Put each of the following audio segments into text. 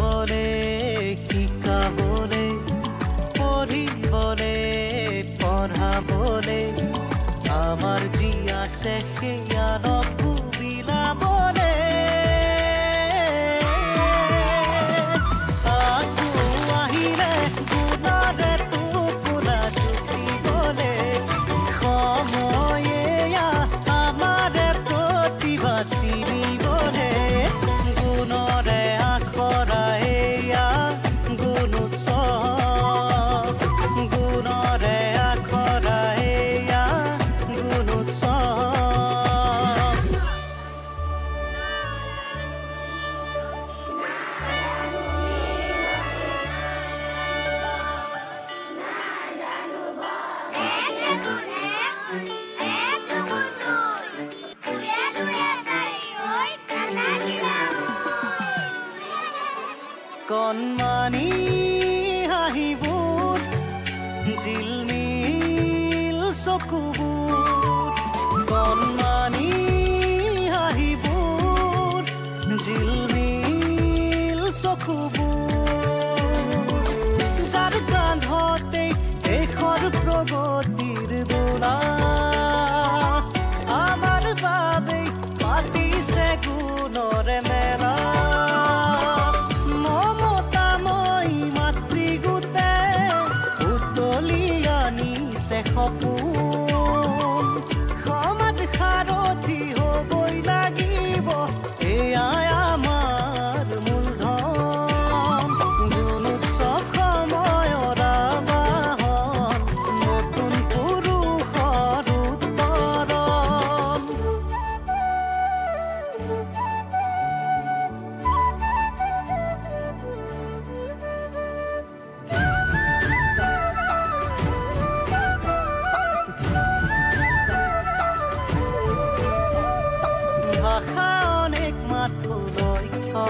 লিখিবলে শিকাবলে পঢ়িবলে পঢ়াবলে আমাৰ যি আছে সেয়া বিলাবলে আকৌ আহিলে গুণৰে টোপোলা জুখিবলে সময়ে আমাৰে প্ৰতিভা চিনিবলে গুণৰে আখৰা এয়া গুণোৎসৱ গুণৰে আখৰা এয়া গুণোৎসৱ কণমানি হাঁহিবোৰ জিলমিল চকুবোৰ কণমানি হাঁহিবোৰ জিলমিল চকুবোৰ যাৰ কান্ধতে দেশৰ প্ৰগতিৰ দোলা আমাৰ বাবে পাতিছে গুণৰে মেলা সপোন সমাজ সাৰথি হ'বই লাগিব এয়াই আমাৰ মূলধন গুণোৎসৱ সময়ৰ আবাহন নতুন পুৰুষৰ উত্তৰণ ভাষা অনেক মাথো লক্ষ্য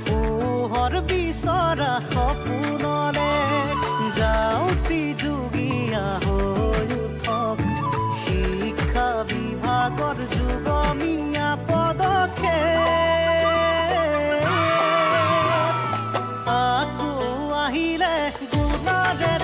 পোহৰ বিচৰা সপোনলে যাওঁতি যুগীয়া হৈ উঠক শিক্ষা বিভাগৰ যুগমীয়া পদক্ষেপ আকৌ আহিলে গুণৰে